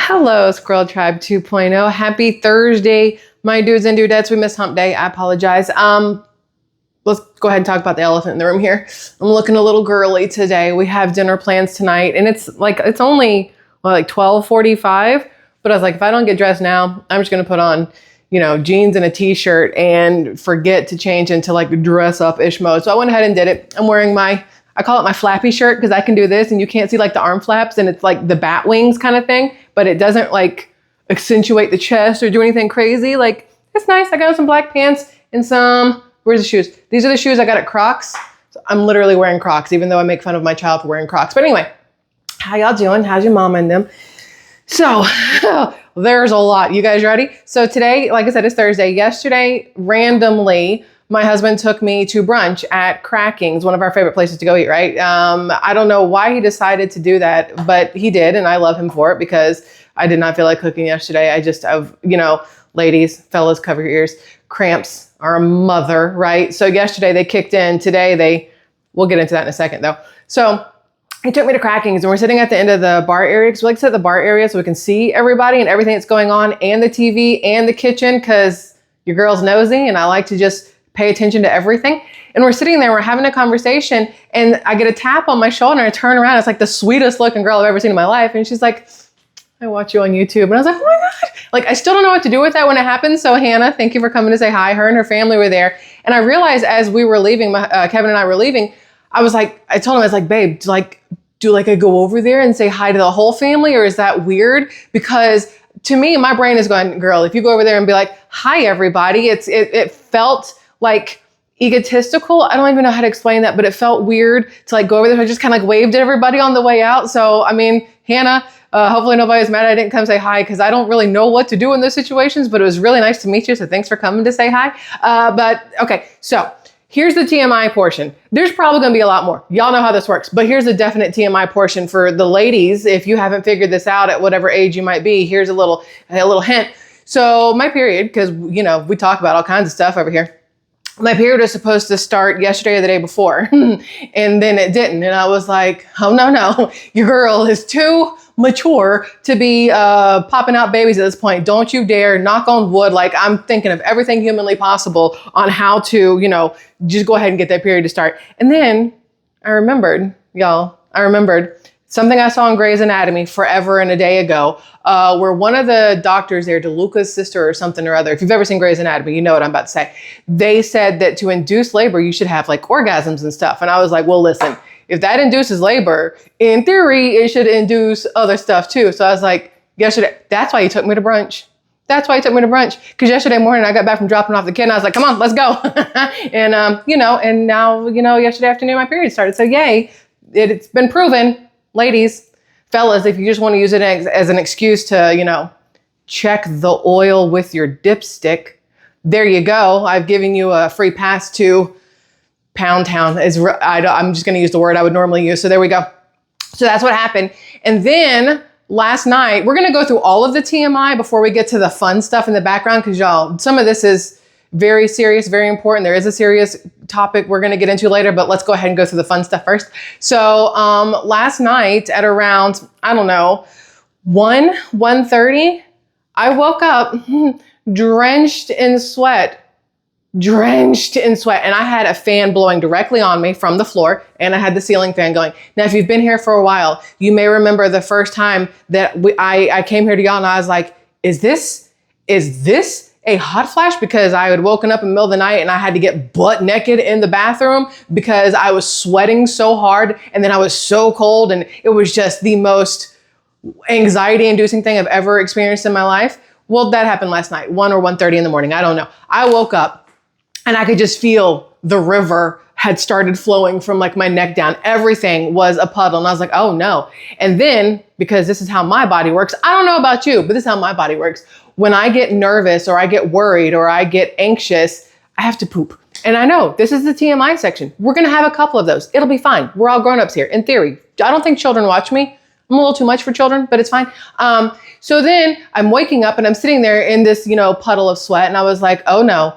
Hello, Squirrel Tribe 2.0. Happy Thursday, my dudes and dudettes. We missed hump day. I apologize. Let's go ahead and talk about the elephant in the room here. I'm looking a little girly today. We have dinner plans tonight, and it's only like 12:45. But I was like, if I don't get dressed now, I'm just gonna put on, jeans and a t-shirt and forget to change into like dress up-ish mode. So I went ahead and did it. I'm wearing I call it my flappy shirt because I can do this and you can't see like the arm flaps, and it's like the bat wings kind of thing, but it doesn't like accentuate the chest or do anything crazy. Like, it's nice. I got some black pants and where's the shoes? These are the shoes I got at Crocs. So I'm literally wearing Crocs, even though I make fun of my child for wearing Crocs. But anyway, how y'all doing? How's your mama and them? So there's a lot. You guys ready? So today, like I said, it's Thursday. Yesterday, randomly, my husband took me to brunch at Cracking's, one of our favorite places to go eat, right? I don't know why he decided to do that, but he did, and I love him for it because I did not feel like cooking yesterday. Ladies, fellas, cover your ears. Cramps are a mother, right? So yesterday they kicked in. Today we'll get into that in a second though. So he took me to Cracking's, and we're sitting at the end of the bar area because we like to sit at the bar area so we can see everybody and everything that's going on, and the TV and the kitchen, because your girl's nosy and I like to just pay attention to everything. And we're sitting there, we're having a conversation, and I get a tap on my shoulder and I turn around. It's like the sweetest looking girl I've ever seen in my life. And she's like, I watch you on YouTube. And I was like, oh my God. Like, I still don't know what to do with that when it happens. So Hannah, thank you for coming to say hi. Her and her family were there. And I realized as we were leaving, Kevin and I were leaving, I told him, I was like, babe, do I go over there and say hi to the whole family? Or is that weird? Because to me, my brain is going, girl, if you go over there and be like, hi, everybody, it felt like egotistical. I don't even know how to explain that, but it felt weird to like go over there. I just kind of like waved at everybody on the way out. So, I mean, Hannah, hopefully nobody's mad I didn't come say hi, because I don't really know what to do in those situations, but it was really nice to meet you. So thanks for coming to say hi. But okay, so here's the TMI portion. There's probably going to be a lot more. Y'all know how this works, but here's a definite TMI portion for the ladies. If you haven't figured this out at whatever age you might be, here's a little hint. So my period, because we talk about all kinds of stuff over here. My period was supposed to start yesterday or the day before, and then it didn't. And I was like, oh, no, your girl is too mature to be popping out babies at this point. Don't you dare, knock on wood. Like, I'm thinking of everything humanly possible on how to, just go ahead and get that period to start. And then I remembered, something I saw in Grey's Anatomy forever and a day ago, where one of the doctors there, DeLuca's sister or something or other, if you've ever seen Grey's Anatomy, you know what I'm about to say. They said that to induce labor, you should have like orgasms and stuff. And I was like, well, listen, if that induces labor, in theory, it should induce other stuff too. So I was like, yesterday, that's why he took me to brunch. That's why he took me to brunch. Because yesterday morning I got back from dropping off the kid and I was like, come on, let's go. And, and now, yesterday afternoon my period started. So yay, it's been proven. Ladies, fellas, if you just want to use it as an excuse to, check the oil with your dipstick, there you go. I've given you a free pass to Pound Town. I'm just going to use the word I would normally use. So there we go. So that's what happened. And then last night, we're going to go through all of the TMI before we get to the fun stuff in the background. Because y'all, some of this is very serious, very important. There is a serious topic we're going to get into later, but let's go ahead and go through the fun stuff first. So last night at around, 1:30, I woke up drenched in sweat. And I had a fan blowing directly on me from the floor, and I had the ceiling fan going. Now, if you've been here for a while, you may remember the first time that I came here to y'all and I was like, is this a hot flash? Because I had woken up in the middle of the night and I had to get butt naked in the bathroom because I was sweating so hard and then I was so cold, and it was just the most anxiety inducing thing I've ever experienced in my life. Well, that happened last night, 1 or 1:30 in the morning. I don't know. I woke up and I could just feel the river had started flowing from like my neck down. Everything was a puddle. And I was like, oh no. And then, because this is how my body works, I don't know about you, but this is how my body works. When I get nervous or I get worried or I get anxious, I have to poop. And I know this is the TMI section. We're going to have a couple of those. It'll be fine. We're all grown-ups here. In theory, I don't think children watch me. I'm a little too much for children, but it's fine. So then I'm waking up and I'm sitting there in this, puddle of sweat. And I was like, oh no.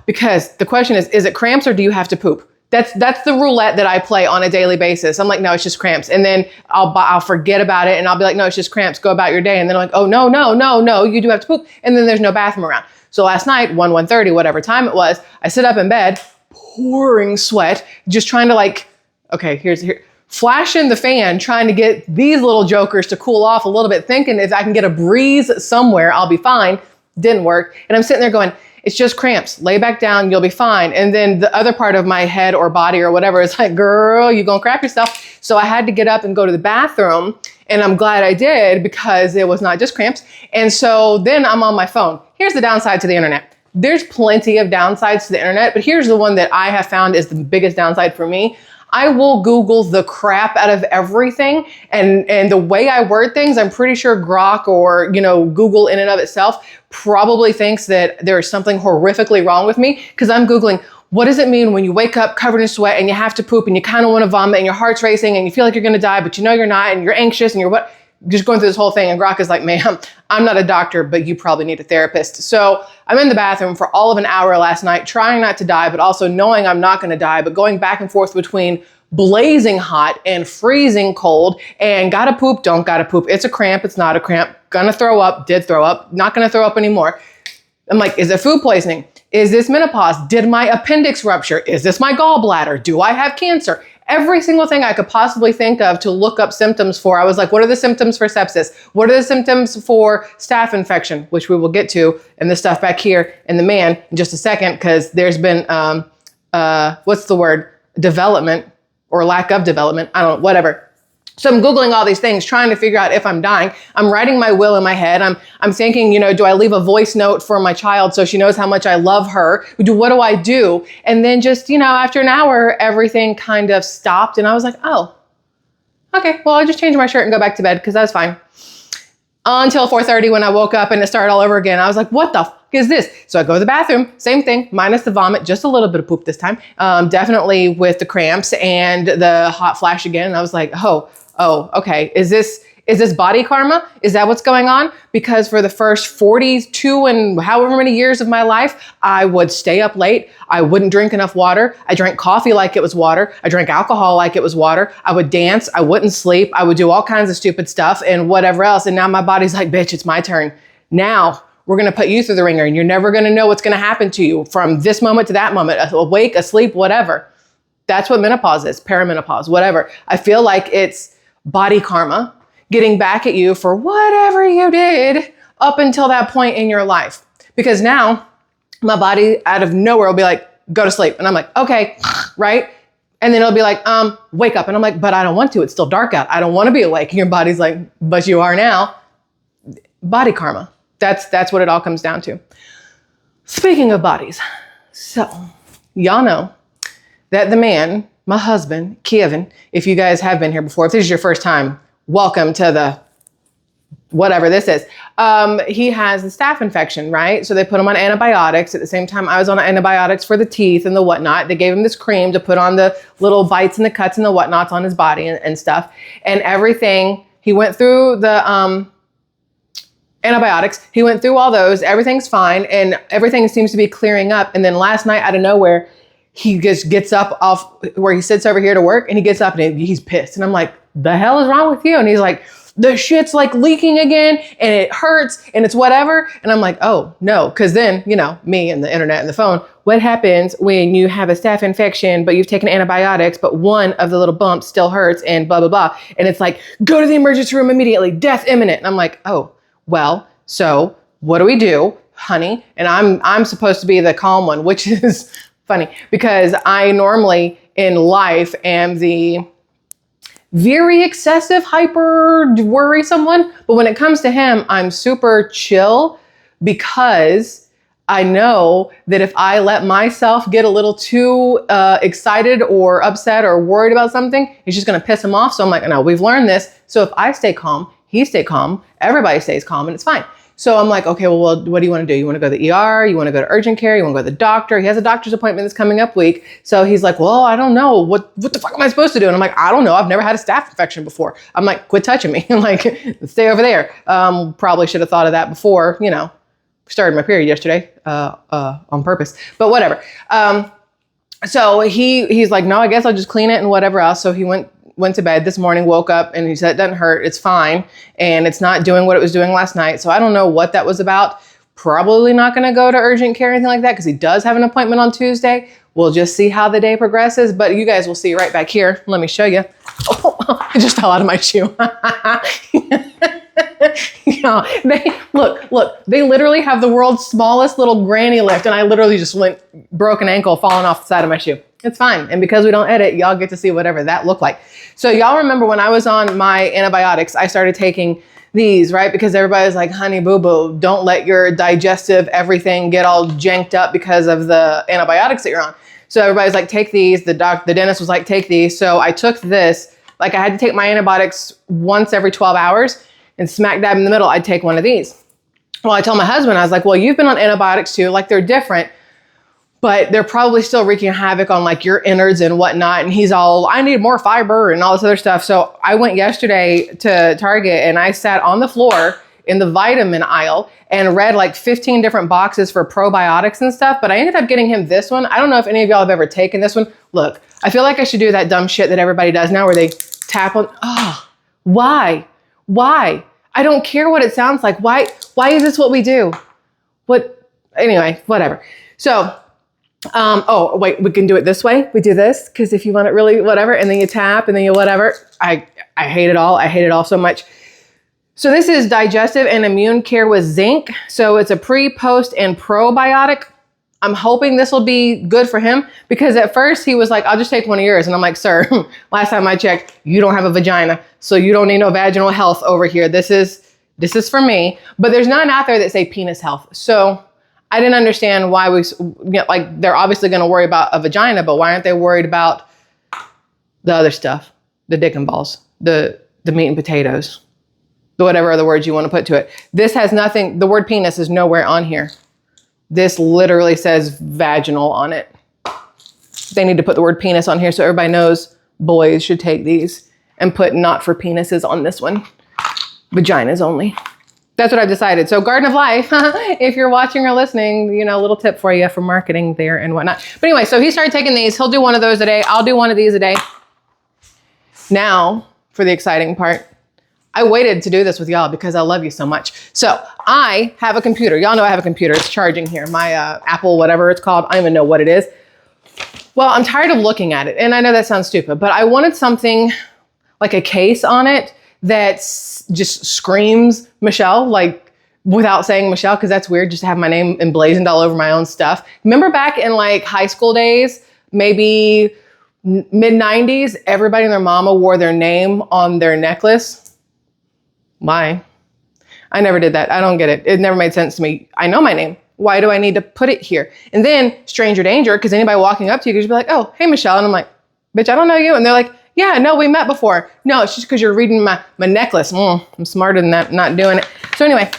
Because the question is it cramps or do you have to poop? That's the roulette that I play on a daily basis. I'm like, no, it's just cramps. And then I'll forget about it and I'll be like, no, it's just cramps. Go about your day. And then I'm like, oh, no, you do have to poop. And then there's no bathroom around. So last night, 1:30, whatever time it was, I sit up in bed, pouring sweat, just trying to like, okay, here, flashing the fan, trying to get these little jokers to cool off a little bit, thinking if I can get a breeze somewhere, I'll be fine. Didn't work. And I'm sitting there going, it's just cramps. Lay back down. You'll be fine. And then the other part of my head or body or whatever is like, girl, you're going to crap yourself. So I had to get up and go to the bathroom. And I'm glad I did because it was not just cramps. And so then I'm on my phone. Here's the downside to the internet. There's plenty of downsides to the internet, but here's the one that I have found is the biggest downside for me. I will Google the crap out of everything. And the way I word things, I'm pretty sure Grok or, Google in and of itself probably thinks that there is something horrifically wrong with me because I'm Googling, what does it mean when you wake up covered in sweat and you have to poop and you kind of want to vomit and your heart's racing and you feel like you're going to die, but you know you're not and you're anxious and you're what? Just going through this whole thing. And Grok is like, ma'am, I'm not a doctor, but you probably need a therapist. So I'm in the bathroom for all of an hour last night, trying not to die, but also knowing I'm not going to die, but going back and forth between blazing hot and freezing cold and gotta poop, don't gotta poop. It's a cramp. It's not a cramp. Gonna throw up, did throw up, not gonna throw up anymore. I'm like, is it food poisoning? Is this menopause? Did my appendix rupture? Is this my gallbladder? Do I have cancer? Every single thing I could possibly think of to look up symptoms for. I was like, what are the symptoms for sepsis? What are the symptoms for staph infection, which we will get to, and this stuff back here in the man in just a second, because there's been, what's the word? Development or lack of development. I don't know, whatever. So I'm Googling all these things, trying to figure out if I'm dying. I'm writing my will in my head. I'm thinking, do I leave a voice note for my child so she knows how much I love her? What do I do? And then just, after an hour, everything kind of stopped. And I was like, oh, okay, well, I'll just change my shirt and go back to bed because that was fine. Until 4:30 when I woke up and it started all over again. I was like, what the f is this? So I go to the bathroom, same thing, minus the vomit, just a little bit of poop this time. Definitely with the cramps and the hot flash again. And I was like, oh, okay. Is this body karma? Is that what's going on? Because for the first 42 and however many years of my life, I would stay up late. I wouldn't drink enough water. I drank coffee like it was water. I drank alcohol like it was water. I would dance. I wouldn't sleep. I would do all kinds of stupid stuff and whatever else. And now my body's like, bitch, it's my turn. Now we're going to put you through the ringer and you're never going to know what's going to happen to you from this moment to that moment, awake, asleep, whatever. That's what menopause is, perimenopause, whatever. I feel like it's body karma, getting back at you for whatever you did up until that point in your life. Because now my body out of nowhere will be like, go to sleep. And I'm like, okay, right? And then it'll be like, wake up. And I'm like, but I don't want to. It's still dark out. I don't want to be awake. And your body's like, but you are now. Body karma. That's what it all comes down to. Speaking of bodies. So y'all know that the man, my husband, Kevin, if you guys have been here before, if this is your first time, welcome to the whatever this is. He has a staph infection, right? So they put him on antibiotics. At the same time, I was on antibiotics for the teeth and the whatnot. They gave him this cream to put on the little bites and the cuts and the whatnots on his body and stuff. And everything, he went through the antibiotics. He went through all those. Everything's fine. And everything seems to be clearing up. And then last night, out of nowhere, he just gets up off where he sits over here to work and he gets up and he's pissed. And I'm like, the hell is wrong with you? And he's like, the shit's like leaking again and it hurts and it's whatever. And I'm like, oh no. Cause then, me and the internet and the phone, what happens when you have a staph infection, but you've taken antibiotics, but one of the little bumps still hurts and blah, blah, blah. And it's like, go to the emergency room immediately, death imminent. And I'm like, oh, well, so what do we do, honey? And I'm supposed to be the calm one, which is funny because I normally in life am the very excessive, hyper worrisome one. But when it comes to him, I'm super chill because I know that if I let myself get a little too excited or upset or worried about something, it's just going to piss him off. So I'm like, no, we've learned this. So if I stay calm, he stay calm, everybody stays calm and it's fine. So I'm like, okay, well, what do you want to do? You want to go to the ER? You want to go to urgent care? You want to go to the doctor? He has a doctor's appointment that's coming up week. So he's like, well, I don't know. What the fuck am I supposed to do? And I'm like, I don't know. I've never had a staph infection before. I'm like, quit touching me. Like, stay over there. Probably should have thought of that before, started my period yesterday on purpose, but whatever. So he's like, no, I guess I'll just clean it and whatever else. So he went to bed this morning, woke up, and he said, it doesn't hurt. It's fine. And it's not doing what it was doing last night. So I don't know what that was about. Probably not going to go to urgent care or anything like that because he does have an appointment on Tuesday. We'll just see how the day progresses. But you guys will see right back here. Let me show you. Oh, it just fell out of my shoe. Yeah, look, they literally have the world's smallest little granny lift, and I literally just went broken ankle falling off the side of my shoe. It's fine. And because we don't edit, y'all get to see whatever that looked like. So y'all remember when I was on my antibiotics, I started taking these, right? Because everybody's like, honey boo boo, don't let your digestive everything get all janked up because of the antibiotics that you're on. So everybody's like, take these. The dentist was like, take these. So I took this, like I had to take my antibiotics once every 12 hours. And smack dab in the middle, I'd take one of these. Well, I told my husband, I was like, well, you've been on antibiotics too. Like they're different, but they're probably still wreaking havoc on like your innards and whatnot. And he's all, I need more fiber and all this other stuff. So I went yesterday to Target and I sat on the floor in the vitamin aisle and read like 15 different boxes for probiotics and stuff. But I ended up getting him this one. I don't know if any of y'all have ever taken this one. Look, I feel like I should do that dumb shit that everybody does now where they tap on, why? I don't care what it sounds like. Why is this what we do? Anyway, whatever. So, oh, wait, we can do it this way. We do this because if you want it really whatever, and then you tap and then you whatever. I hate it all. I hate it all so much. So this is digestive and immune care with zinc. So it's a pre, post, and probiotic. I'm hoping this will be good for him because at first he was like, I'll just take one of yours. And I'm like, sir, last time I checked, you don't have a vagina. So you don't need no vaginal health over here. This is for me. But there's none out there that say penis health. So I didn't understand why like they're obviously going to worry about a vagina, but why aren't they worried about the other stuff? The dick and balls, the meat and potatoes, the whatever other words you want to put to it. This has nothing. The word penis is nowhere on here. This literally says vaginal on it. They need to put the word penis on here so everybody knows boys should take these and put not for penises on this one. Vaginas only. That's what I've decided. So Garden of Life, if you're watching or listening, you know, a little tip for you for marketing there and whatnot. But anyway, so he started taking these. He'll do one of those a day. I'll do one of these a day. Now for the exciting part. I waited to do this with y'all because I love you so much. So I have a computer. Y'all know I have a computer. It's charging here. My Apple, whatever it's called. I don't even know what it is. Well, I'm tired of looking at it. And I know that sounds stupid, but I wanted something like a case on it that just screams Michelle, like without saying Michelle, because that's weird just to have my name emblazoned all over my own stuff. Remember back in like high school days, maybe mid 90s, everybody and their mama wore their name on their necklace. Why? I never did that. I don't get it. It never made sense to me. I know my name. Why do I need to put it here? And then stranger danger, because anybody walking up to you could just be like, oh, hey, Michelle. And I'm like, bitch, I don't know you. And they're like, yeah, no, we met before. No, it's just because you're reading my necklace. I'm smarter than that, not doing it. So anyway,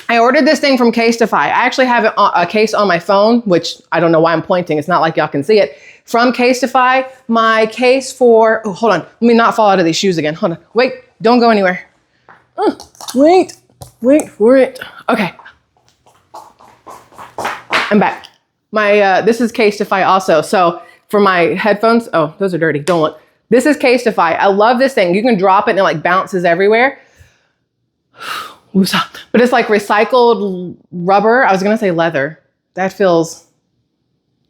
I ordered this thing from Casetify. I actually have a case on my phone, which I don't know why I'm pointing. It's not like y'all can see it. From Casetify, my case for, oh, hold on. Let me not fall out of these shoes again. Hold on. Wait, don't go anywhere. Wait for it. Okay. I'm back. My, this is Casetify also. So for my headphones, oh, those are dirty. Don't look. This is Casetify. I love this thing. You can drop it and it like bounces everywhere. But it's like recycled rubber. I was going to say leather. That feels,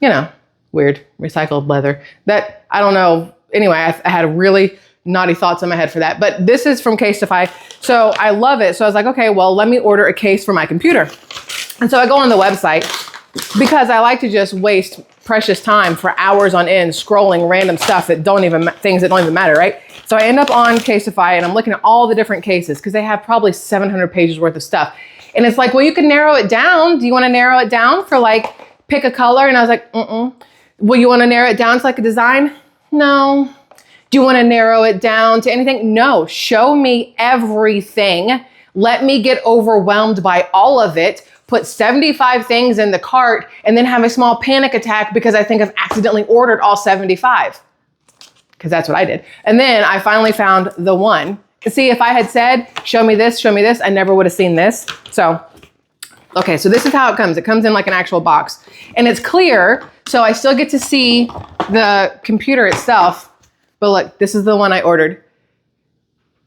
you know, weird. Recycled leather. That, I don't know. Anyway, I had really naughty thoughts in my head for that. But this is from Casetify. So I love it. So I was like, okay, well, let me order a case for my computer. And so I go on the website because I like to just waste precious time for hours on end scrolling random stuff that things that don't even matter, right? So I end up on Casetify and I'm looking at all the different cases because they have probably 700 pages worth of stuff. And it's like, well, you can narrow it down. Do you want to narrow it down for like, pick a color? And I was like, Well, you want to narrow it down to like a design? No. Do you want to narrow it down to anything? No. Show me everything. Let me get overwhelmed by all of it. Put 75 things in the cart and then have a small panic attack because I think I've accidentally ordered all 75. Because that's what I did. And then I finally found the one. See, if I had said, show me this, I never would have seen this. So Okay, so this is how it comes. It comes in like an actual box. And it's clear, so I still get to see the computer itself. But look, this is the one I ordered.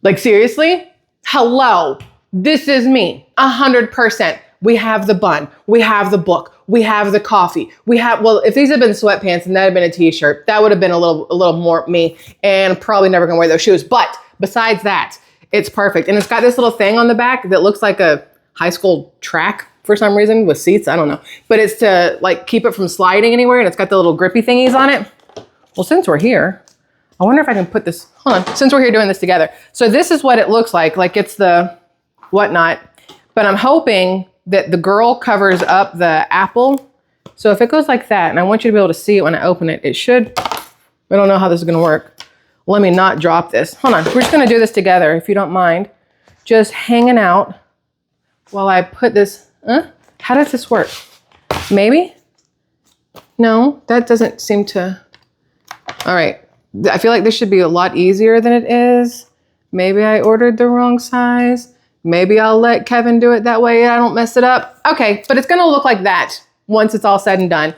Like, seriously? Hello, this is me, 100%. We have the bun, we have the book, we have the coffee, we have, well, if these had been sweatpants and that had been a t-shirt, that would have been a little more me, and probably never gonna wear those shoes. But besides that, it's perfect. And it's got this little thing on the back that looks like a high school track for some reason with seats, I don't know. But it's to like keep it from sliding anywhere, and it's got the little grippy thingies on it. Well, since we're here, I wonder if I can put this, hold on, since we're here doing this together. So this is what it looks like it's the whatnot, but I'm hoping that the girl covers up the apple. So if it goes like that, and I want you to be able to see it when I open it, it should, I don't know how this is gonna work. Let me not drop this. Hold on, we're just gonna do this together, if you don't mind. Just hanging out while I put this, how does this work? Maybe? No, that doesn't seem to, all right. I feel like this should be a lot easier than it is. Maybe I ordered the wrong size. Maybe I'll let Kevin do it that way I don't mess it up. Okay, but it's gonna look like that once it's all said and done,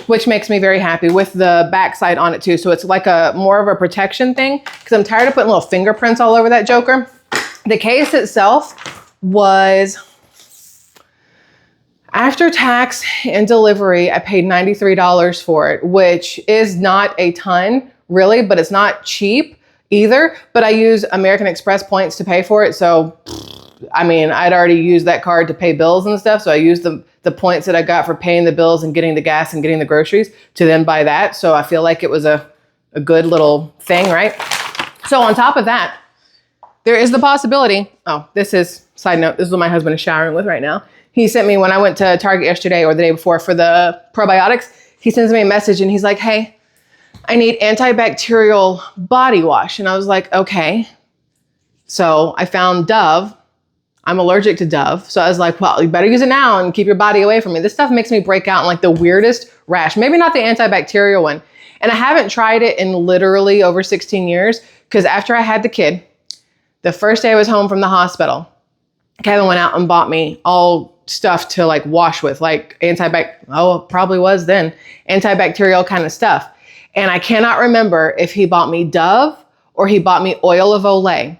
which makes me very happy with the backside on it too. So it's like a more of a protection thing because I'm tired of putting little fingerprints all over that joker. The case itself was, after tax and delivery, I paid $93 for it, which is not a ton really, but it's not cheap either. But I use American Express points to pay for it. So I mean, I'd already used that card to pay bills and stuff. So I used the points that I got for paying the bills and getting the gas and getting the groceries to then buy that. So I feel like it was a good little thing, right? So on top of that, there is the possibility, oh, this is, side note, this is what my husband is showering with right now. He sent me, when I went to Target yesterday or the day before for the probiotics, he sends me a message and he's like, hey, I need antibacterial body wash. And I was like, okay. So I found Dove. I'm allergic to Dove. So I was like, well, you better use it now and keep your body away from me. This stuff makes me break out in like the weirdest rash. Maybe not the antibacterial one. And I haven't tried it in literally over 16 years because after I had the kid, the first day I was home from the hospital, Kevin went out and bought me all stuff to like wash with, like it probably was then, antibacterial kind of stuff. And I cannot remember if he bought me Dove or he bought me oil of Olay.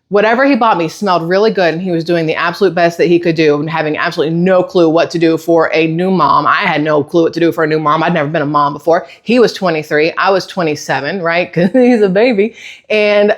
Whatever he bought me smelled really good, and he was doing the absolute best that he could do and having absolutely no clue what to do for a new mom. I had no clue what to do for a new mom. I'd never been a mom before. He was 23. I was 27, right? Because he's a baby. And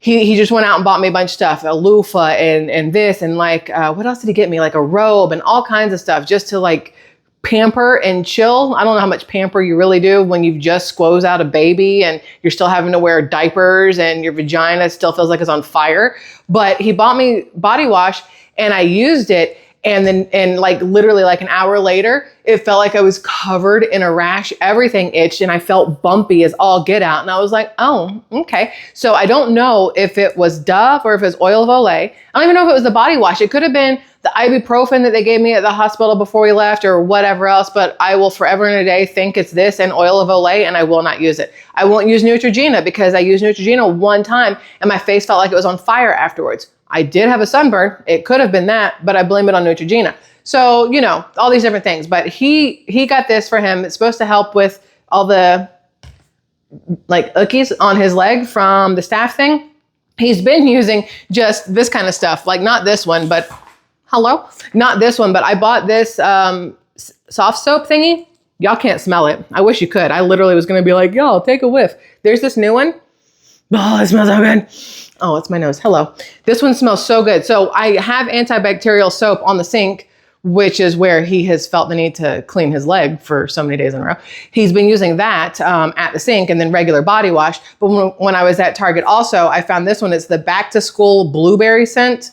he just went out and bought me a bunch of stuff, a loofah and this and like, what else did he get me? Like a robe and all kinds of stuff just to like pamper and chill. I don't know how much pamper you really do when you've just squoze out a baby and you're still having to wear diapers and your vagina still feels like it's on fire. But he bought me body wash and I used it. And like literally like an hour later, it felt like I was covered in a rash. Everything itched and I felt bumpy as all get out. And I was like, oh, okay. So I don't know if it was Dove or if it was oil of Olay. I don't even know if it was the body wash. It could have been the ibuprofen that they gave me at the hospital before we left or whatever else. But I will forever and a day think it's this and oil of Olay, and I will not use it. I won't use Neutrogena because I used Neutrogena one time and my face felt like it was on fire afterwards. I did have a sunburn. It could have been that, but I blame it on Neutrogena. So, you know, all these different things. But he got this for him. It's supposed to help with all the like ookies on his leg from the staph thing. He's been using just this kind of stuff, like not this one, but not this one, but I bought this soft soap thingy. Y'all can't smell it. I wish you could. I literally was going to be like, yo, take a whiff. There's this new one. Oh, it smells so good. Oh, it's my nose. Hello. This one smells so good. So I have antibacterial soap on the sink, which is where he has felt the need to clean his leg for so many days in a row. He's been using that at the sink and then regular body wash. But when I was at Target also, I found this one. It's the back to school blueberry scent.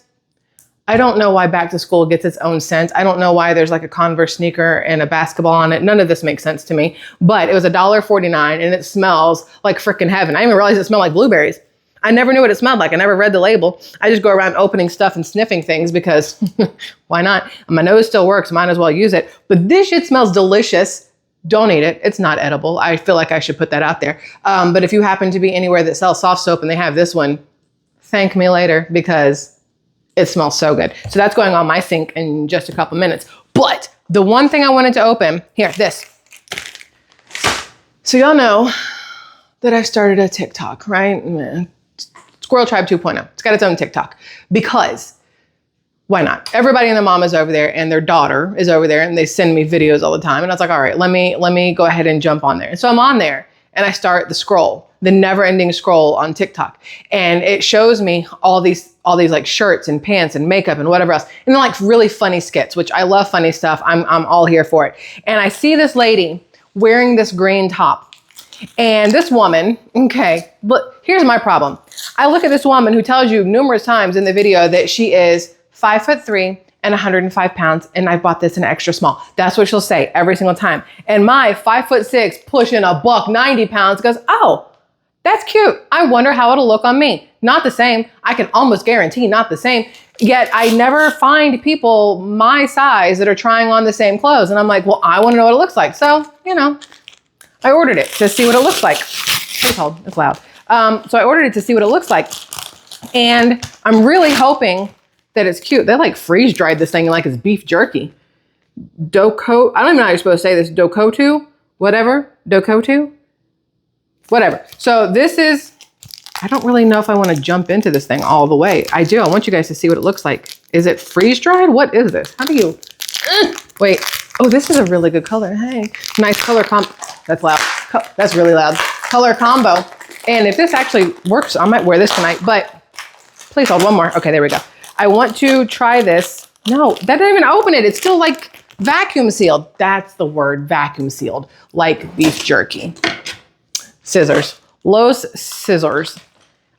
I don't know why back to school gets its own scent. I don't know why there's like a Converse sneaker and a basketball on it. None of this makes sense to me, but it was $1.49 and it smells like freaking heaven. I didn't even realize it smelled like blueberries. I never knew what it smelled like. I never read the label. I just go around opening stuff and sniffing things because why not? My nose still works. Might as well use it. But this shit smells delicious. Don't eat it. It's not edible. I feel like I should put that out there. But if you happen to be anywhere that sells soft soap and they have this one, thank me later because It smells so good. So that's going on my sink in just a couple minutes. But the one thing I wanted to open, here, this. So y'all know that I started a TikTok, right? SquirrelTribe 2.0. It's got its own TikTok because why not? Everybody and their mom is over there and their daughter is over there and they send me videos all the time. And I was like, all right, let me go ahead and jump on there. And so I'm on there and I start the scroll, the never ending scroll on TikTok. And it shows me all these like shirts and pants and makeup and whatever else. And they're like really funny skits, which I love funny stuff. I'm all here for it. And I see this lady wearing this green top. And this woman, okay, but here's my problem. I look at this woman who tells you numerous times in the video that she is 5'3" and 105 pounds. And I bought this in extra small. That's what she'll say every single time. And my 5'6" pushing a buck 90 pounds goes, oh, that's cute. I wonder how it'll look on me. Not the same. I can almost guarantee not the same. Yet I never find people my size that are trying on the same clothes. And I'm like, well, I want to know what it looks like. So, you know, I ordered it to see what it looks like. Please hold, it's loud. So I ordered it to see what it looks like. And I'm really hoping that it's cute. They like freeze dried this thing like it's beef jerky. Doko, I don't even know how you're supposed to say this. Dokotu, whatever, Dokotu, whatever. So this is, I don't really know if I want to jump into this thing all the way. I do, I want you guys to see what it looks like. Is it freeze dried? What is this? How do you, wait. Oh, this is a really good color. Hey, nice color combo. That's loud. That's really loud. Color combo. And if this actually works, I might wear this tonight, but please hold one more. Okay, there we go. I want to try this. No, that didn't even open it. It's still like vacuum sealed. That's the word, vacuum sealed, like beef jerky. Scissors. Los scissors.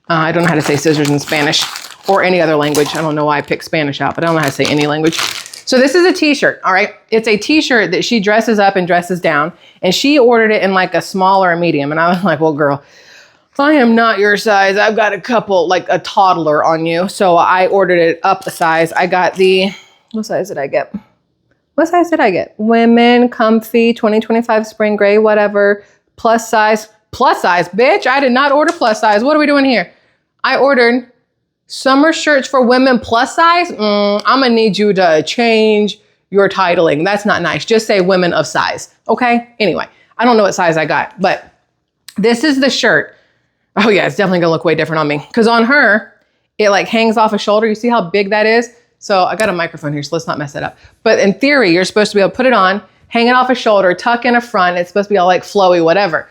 I don't know how to say scissors in Spanish or any other language. I don't know why I picked Spanish out, but I don't know how to say any language. So this is a t-shirt, all right? It's a t-shirt that she dresses up and dresses down, and she ordered it in like a small or a medium. And I was like, well, girl, I am not your size. I've got a couple, like a toddler on you. So I ordered it up a size. I got the, what size did I get? What size did I get? Women, comfy, 2025 spring gray, whatever, plus size. Plus size, bitch, I did not order plus size. What are we doing here? I ordered summer shirts for women plus size. I'm gonna need you to change your titling. That's not nice. Just say women of size, okay? Anyway, I don't know what size I got, but this is the shirt. Oh yeah, it's definitely gonna look way different on me. Cause on her, it like hangs off a shoulder. You see how big that is? So I got a microphone here, so let's not mess it up. But in theory, you're supposed to be able to put it on, hang it off a shoulder, tuck in a front. It's supposed to be all like flowy, whatever.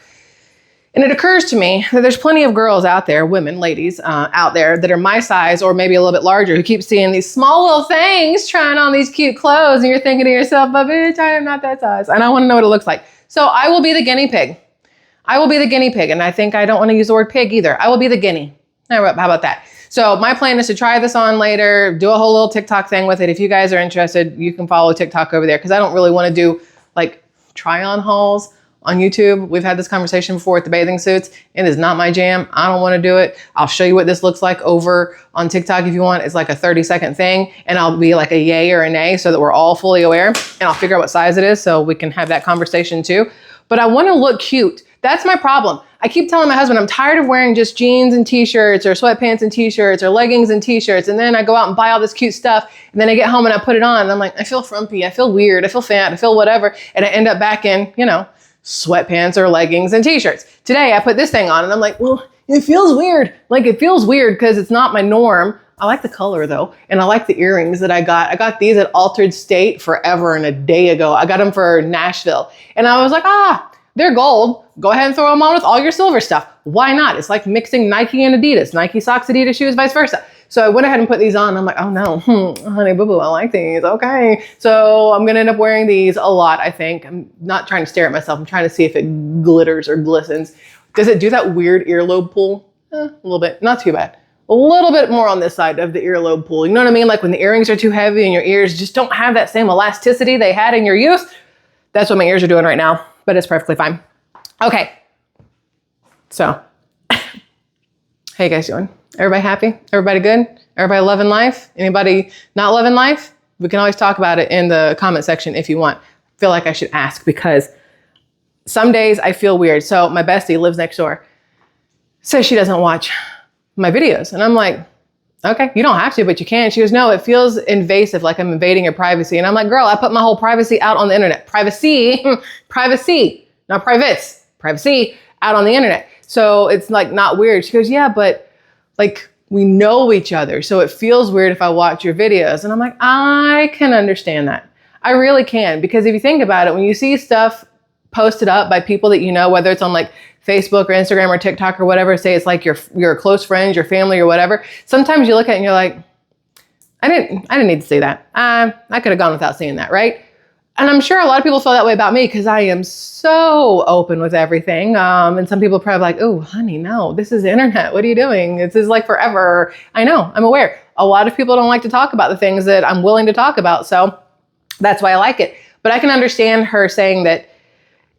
And it occurs to me that there's plenty of girls out there, women, ladies out there that are my size or maybe a little bit larger who keep seeing these small little things trying on these cute clothes. And you're thinking to yourself, but bitch, I am not that size. And I want to know what it looks like. So I will be the guinea pig. I will be the guinea pig. And I think I don't want to use the word pig either. I will be the guinea. How about that? So my plan is to try this on later, do a whole little TikTok thing with it. If you guys are interested, you can follow TikTok over there because I don't really want to do like try on hauls on YouTube. We've had this conversation before with the bathing suits. It is not my jam. I don't want to do it. I'll show you what this looks like over on TikTok if you want. It's like a 30-second thing and I'll be like a yay or a nay so that we're all fully aware and I'll figure out what size it is so we can have that conversation too. But I want to look cute. That's my problem. I keep telling my husband I'm tired of wearing just jeans and t-shirts or sweatpants and t-shirts or leggings and t-shirts. And then I go out and buy all this cute stuff. And then I get home and I put it on and I'm like, I feel frumpy. I feel weird. I feel fat. I feel whatever. And I end up back in, you know, sweatpants or leggings and t-shirts. Today I put this thing on and I'm like, well, it feels weird. Like it feels weird because it's not my norm. I like the color though. And I like the earrings that I got. I got these at Altered State forever and a day ago. I got them for Nashville. And I was like, they're gold. Go ahead and throw them on with all your silver stuff. Why not? It's like mixing Nike and Adidas. Nike socks, Adidas shoes, vice versa. So I went ahead and put these on. I'm like, oh no, honey boo boo, I like these. Okay. So I'm going to end up wearing these a lot, I think. I'm not trying to stare at myself. I'm trying to see if it glitters or glistens. Does it do that weird earlobe pull? A little bit. Not too bad. A little bit more on this side of the earlobe pull. You know what I mean? Like when the earrings are too heavy and your ears just don't have that same elasticity they had in your youth. That's what my ears are doing right now, but it's perfectly fine. Okay. So, how you guys doing? Everybody happy? Everybody good? Everybody loving life? Anybody not loving life? We can always talk about it in the comment section if you want. I feel like I should ask because some days I feel weird. So my bestie lives next door, says she doesn't watch my videos. And I'm like, okay, you don't have to, but you can. She goes, no, it feels invasive, like I'm invading your privacy. And I'm like, girl, I put my whole privacy out on the internet. Privacy, privacy, not privates, privacy out on the internet. So it's like not weird. She goes, yeah, but like we know each other. So it feels weird if I watch your videos. And I'm like, I can understand that. I really can. Because if you think about it, when you see stuff posted up by people that you know, whether it's on like Facebook or Instagram or TikTok or whatever, say it's like your close friends, your family or whatever. Sometimes you look at it and you're like, I didn't need to see that. I could have gone without seeing that, right? And I'm sure a lot of people feel that way about me because I am so open with everything. And some people are probably like, oh, honey, no, this is the internet. What are you doing? This is like forever. I know, I'm aware. A lot of people don't like to talk about the things that I'm willing to talk about. So that's why I like it. But I can understand her saying that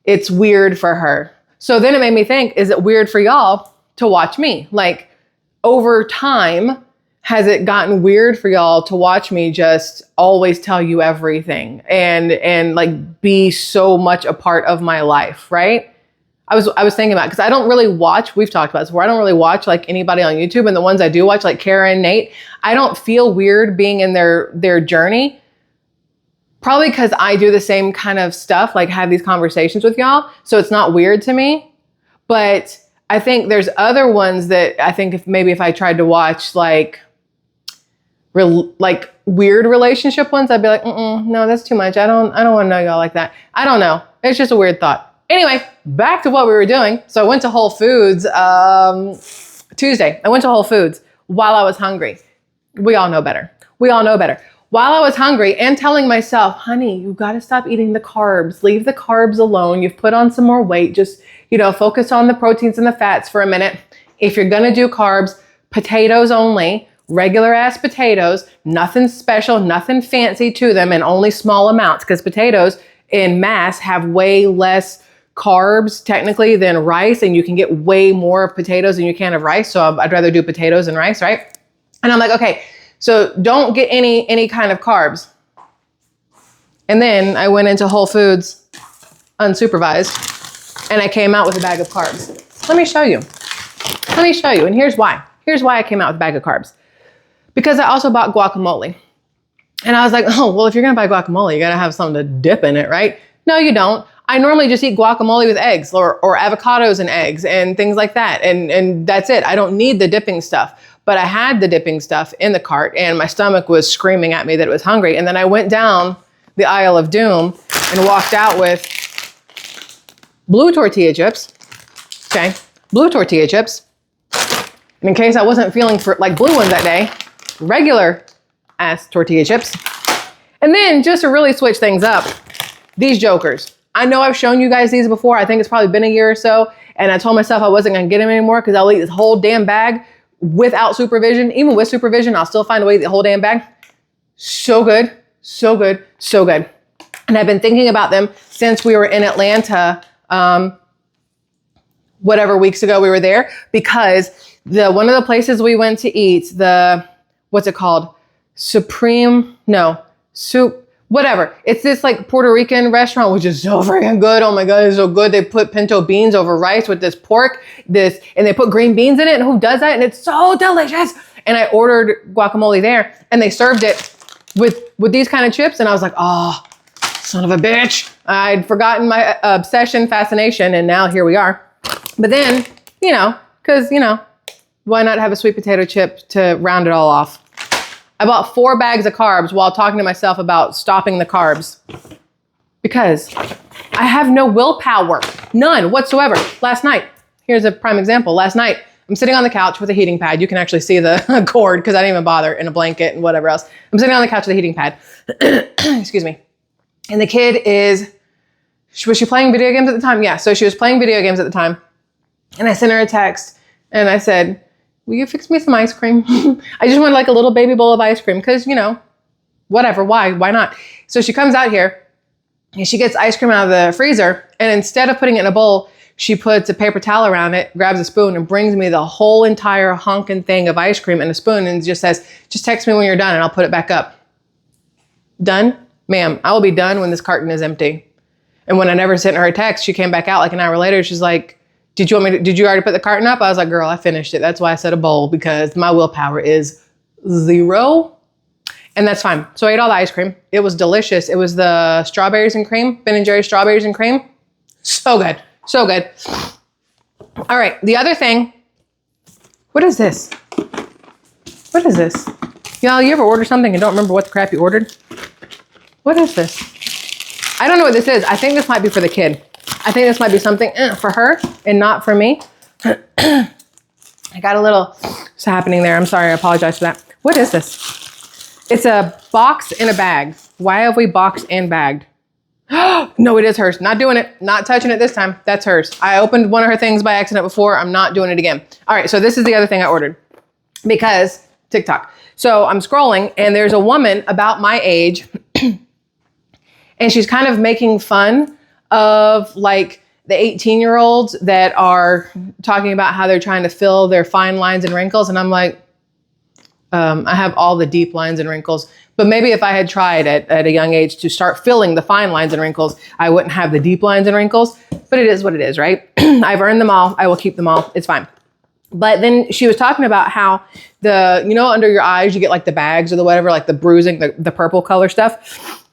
it's weird for her. So then it made me think, is it weird for y'all to watch me? Like over time, has it gotten weird for y'all to watch me just always tell you everything and like be so much a part of my life, right? I was thinking about it because I don't really watch, we've talked about this before, I don't really watch like anybody on YouTube, and the ones I do watch, like Kara and Nate, I don't feel weird being in their journey. Probably because I do the same kind of stuff, like have these conversations with y'all. So it's not weird to me. But I think there's other ones that I think if I tried to watch like weird relationship ones, I'd be like, no, that's too much. I don't want to know y'all like that. I don't know. It's just a weird thought. Anyway, back to what we were doing. So I went to Whole Foods Tuesday. I went to Whole Foods while I was hungry. We all know better. While I was hungry and telling myself, honey, you got to stop eating the carbs. Leave the carbs alone. You've put on some more weight. Just, focus on the proteins and the fats for a minute. If you're going to do carbs, potatoes only, regular ass potatoes, nothing special, nothing fancy to them, and only small amounts, because potatoes in mass have way less carbs technically than rice, and you can get way more potatoes than you can of rice. So I'd rather do potatoes than rice, right? And I'm like, okay, so don't get any kind of carbs. And then I went into Whole Foods unsupervised, and I came out with a bag of carbs. Let me show you. And here's why. Here's why I came out with a bag of carbs. Because I also bought guacamole. And I was like, oh, well, if you're going to buy guacamole, you got to have something to dip in it, right? No, you don't. I normally just eat guacamole with eggs or avocados and eggs and things like that. And that's it. I don't need the dipping stuff. But I had the dipping stuff in the cart and my stomach was screaming at me that it was hungry. And then I went down the aisle of doom and walked out with blue tortilla chips. Okay, blue tortilla chips. And in case I wasn't feeling for like blue ones that day, regular ass tortilla chips. And then just to really switch things up, these jokers. I know I've shown you guys these before. I think it's probably been a year or so. And I told myself I wasn't gonna get them anymore because I'll eat this whole damn bag without supervision. Even with supervision, I'll still find a way to eat the whole damn bag. So good, so good, so good. And I've been thinking about them since we were in Atlanta, whatever weeks ago we were there, because one of the places we went to eat, what's it called? Whatever. It's this like Puerto Rican restaurant, which is so freaking good. Oh my God, it's so good. They put pinto beans over rice with this pork, and they put green beans in it. And who does that? And it's so delicious. And I ordered guacamole there and they served it with these kind of chips. And I was like, oh, son of a bitch. I'd forgotten my obsession, fascination. And now here we are. But then, because, why not have a sweet potato chip to round it all off? I bought 4 bags of carbs while talking to myself about stopping the carbs because I have no willpower, none whatsoever. Last night, here's a prime example. Last night, I'm sitting on the couch with a heating pad. You can actually see the cord because I didn't even bother, in a blanket and whatever else. I'm sitting on the couch with a heating pad. Excuse me. And the kid was she playing video games at the time? Yeah, so she was playing video games at the time. And I sent her a text and I said, will you fix me some ice cream? I just want like a little baby bowl of ice cream because, whatever, why not? So she comes out here and she gets ice cream out of the freezer. And instead of putting it in a bowl, she puts a paper towel around it, grabs a spoon and brings me the whole entire honking thing of ice cream in a spoon and just says, just text me when you're done and I'll put it back up. Done? Ma'am, I will be done when this carton is empty. And when I never sent her a text, she came back out like an hour later. She's like, did you already put the carton up? I was like, girl, I finished it. That's why I said a bowl, because my willpower is 0. And that's fine. So I ate all the ice cream. It was delicious. It was the strawberries and cream, Ben & Jerry's strawberries and cream. So good. So good. All right. The other thing. What is this? What is this? Y'all, you ever order something and don't remember what the crap you ordered? What is this? I don't know what this is. I think this might be for the kid. I think this might be something for her and not for me. I got a little what's happening there. I'm sorry. I apologize for that. What is this? It's a box in a bag. Why have we boxed and bagged? No, it is hers. Not doing it. Not touching it this time. That's hers. I opened one of her things by accident before. I'm not doing it again. All right. So this is the other thing I ordered because TikTok. So I'm scrolling and there's a woman about my age and she's kind of making fun of like the 18-year-olds that are talking about how they're trying to fill their fine lines and wrinkles. And I'm like, I have all the deep lines and wrinkles, but maybe if I had tried at a young age to start filling the fine lines and wrinkles, I wouldn't have the deep lines and wrinkles, but it is what it is, right? I've earned them all. I will keep them all. It's fine. But then she was talking about how under your eyes, you get like the bags or the whatever, like the bruising, the purple color stuff.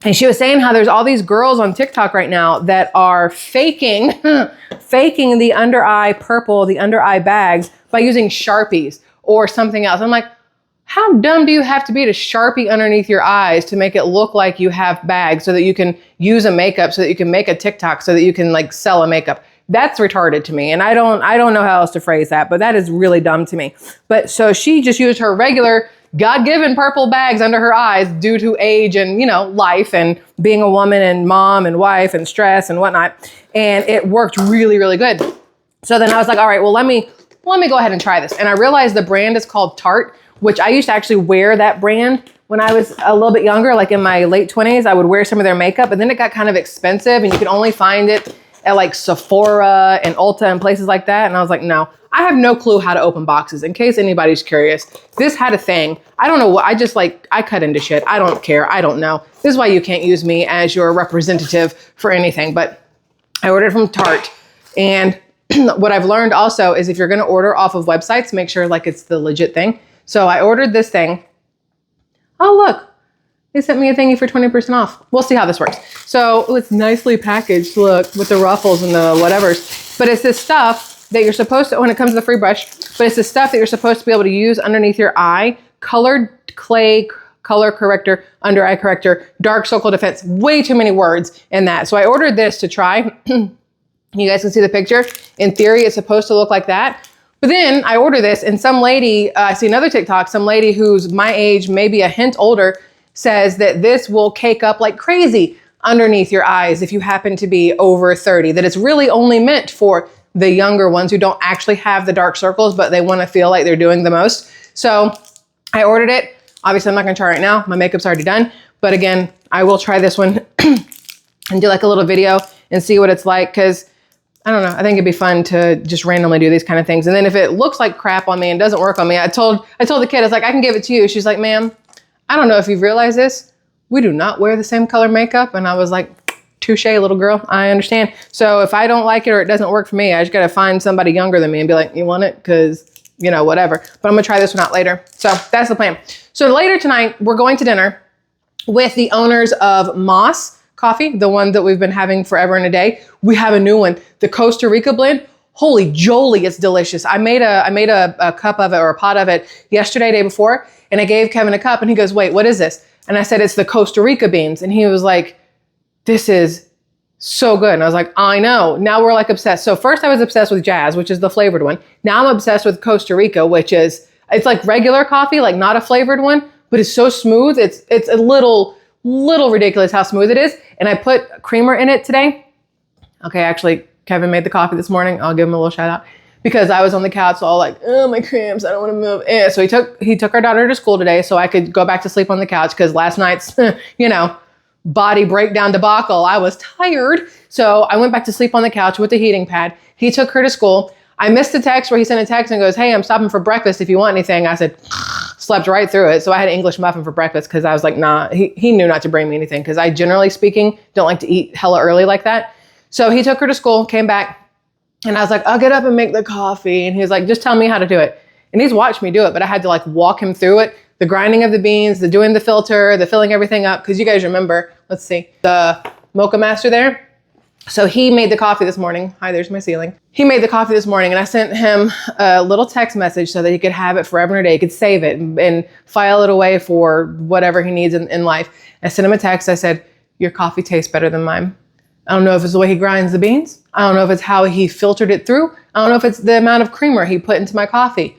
And she was saying how there's all these girls on TikTok right now that are faking the under eye purple, the under eye bags by using Sharpies or something else. I'm like, how dumb do you have to be to Sharpie underneath your eyes to make it look like you have bags so that you can use a makeup, so that you can make a TikTok, so that you can like sell a makeup? That's retarded to me. And I don't know how else to phrase that, but that is really dumb to me. But so she just used her regular God-given purple bags under her eyes due to age and, life and being a woman and mom and wife and stress and whatnot. And it worked really, really good. So then I was like, all right, well, let me go ahead and try this. And I realized the brand is called Tarte, which I used to actually wear that brand when I was a little bit younger, like in my late 20s. I would wear some of their makeup, but then it got kind of expensive and you could only find it at like Sephora and Ulta and places like that. And I was like, no, I have no clue how to open boxes in case anybody's curious. This had a thing. I don't know what, I cut into shit. I don't care. I don't know. This is why you can't use me as your representative for anything, but I ordered from Tarte. And what I've learned also is if you're going to order off of websites, make sure like it's the legit thing. So I ordered this thing. Oh, look. They sent me a thingy for 20% off. We'll see how this works. So it's nicely packaged, look, with the ruffles and the whatevers. But it's this stuff that you're supposed to, when it comes to the free brush, but it's the stuff that you're supposed to be able to use underneath your eye. Colored clay, color corrector, under eye corrector, dark circle defense. Way too many words in that. So I ordered this to try. You guys can see the picture. In theory, it's supposed to look like that. But then I order this and some lady, I see another TikTok, some lady who's my age, maybe a hint older, says that this will cake up like crazy underneath your eyes if you happen to be over 30, that it's really only meant for the younger ones who don't actually have the dark circles, but they want to feel like they're doing the most. So I ordered it. Obviously, I'm not going to try right now. My makeup's already done. But again, I will try this one and do like a little video and see what it's like because I don't know. I think it'd be fun to just randomly do these kind of things. And then if it looks like crap on me and doesn't work on me, I told the kid, I was like, I can give it to you. She's like, ma'am, I don't know if you've realized this. We do not wear the same color makeup. And I was like, touche, little girl. I understand. So if I don't like it or it doesn't work for me, I just got to find somebody younger than me and be like, you want it? Because, whatever. But I'm going to try this one out later. So that's the plan. So later tonight, we're going to dinner with the owners of Moss Coffee, the one that we've been having forever and a day. We have a new one, the Costa Rica blend. Holy jolly, it's delicious. I made a cup of it or a pot of it yesterday, day before. And I gave Kevin a cup and he goes, wait, what is this? And I said, it's the Costa Rica beans. And he was like, this is so good. And I was like, I know. Now we're like obsessed. So first I was obsessed with Jazz, which is the flavored one. Now I'm obsessed with Costa Rica, which is, it's like regular coffee, like not a flavored one, but it's so smooth. It's a little ridiculous how smooth it is. And I put creamer in it today. Okay, actually, Kevin made the coffee this morning. I'll give him a little shout out. Because I was on the couch all like, oh, my cramps, I don't want to move. So he took our daughter to school today so I could go back to sleep on the couch because last night's, body breakdown debacle, I was tired. So I went back to sleep on the couch with the heating pad. He took her to school. I missed the text where he sent a text and goes, hey, I'm stopping for breakfast if you want anything. I said, slept right through it. So I had an English muffin for breakfast because I was like, nah, he knew not to bring me anything because I generally speaking don't like to eat hella early like that. So he took her to school, came back. And I was like, I'll get up and make the coffee. And he was like, just tell me how to do it. And he's watched me do it, but I had to like walk him through it. The grinding of the beans, the doing the filter, the filling everything up. Cause you guys remember, let's see, the Mocha Master there. So he made the coffee this morning. Hi, there's my ceiling. He made the coffee this morning and I sent him a little text message so that he could have it forever and a day. He could save it and file it away for whatever he needs in life. I sent him a text. I said, your coffee tastes better than mine. I don't know if it's the way he grinds the beans. I don't know if it's how he filtered it through. I don't know if it's the amount of creamer he put into my coffee,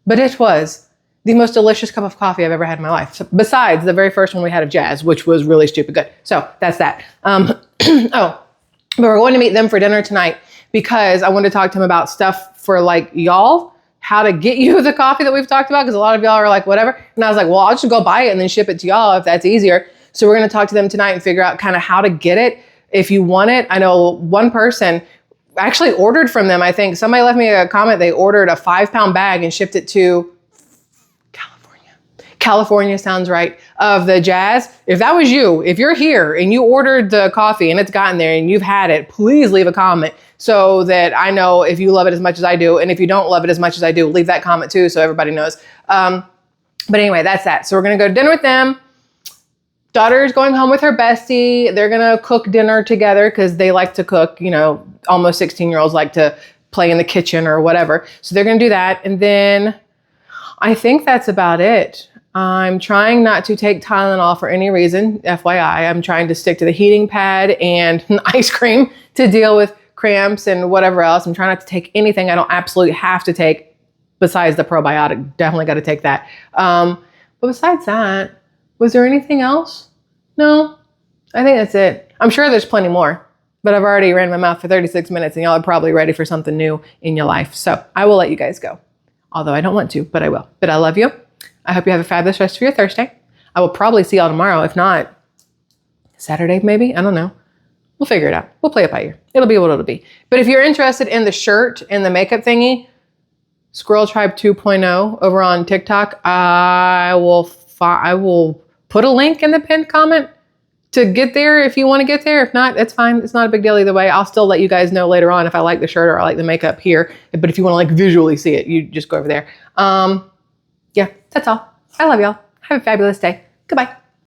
but it was the most delicious cup of coffee I've ever had in my life. So besides the very first one we had of Jazz, which was really stupid good. So that's that. But we're going to meet them for dinner tonight because I wanted to talk to him about stuff for like y'all, how to get you the coffee that we've talked about. Because a lot of y'all are like, whatever. And I was like, well, I'll just go buy it and then ship it to y'all if that's easier. So we're going to talk to them tonight and figure out kind of how to get it. If you want it, I know one person actually ordered from them. I think somebody left me a comment. They ordered a 5-pound bag and shipped it to California sounds right, of the Jazz. If that was you, if you're here and you ordered the coffee and it's gotten there and you've had it, please leave a comment so that I know if you love it as much as I do. And if you don't love it as much as I do, leave that comment too so everybody knows. But anyway, that's that. So we're going to go to dinner with them. Daughter's going home with her bestie. They're going to cook dinner together because they like to cook. You know, almost 16-year-olds like to play in the kitchen or whatever. So they're going to do that. And then I think that's about it. I'm trying not to take Tylenol for any reason, FYI. I'm trying to stick to the heating pad and ice cream to deal with cramps and whatever else. I'm trying not to take anything I don't absolutely have to take besides the probiotic. Definitely got to take that. But besides that, was there anything else? No, I think that's it. I'm sure there's plenty more, but I've already ran my mouth for 36 minutes and y'all are probably ready for something new in your life. So I will let you guys go. Although I don't want to, but I will. But I love you. I hope you have a fabulous rest of your Thursday. I will probably see y'all tomorrow. If not, Saturday maybe? I don't know. We'll figure it out. We'll play it by ear. It'll be what it'll be. But if you're interested in the shirt and the makeup thingy, SquirrelTribe 2.0 over on TikTok, I will put a link in the pinned comment to get there if you want to get there. If not, it's fine. It's not a big deal either way. I'll still let you guys know later on if I like the shirt or I like the makeup here. But if you want to like visually see it, you just go over there. Yeah, that's all. I love y'all. Have a fabulous day. Goodbye.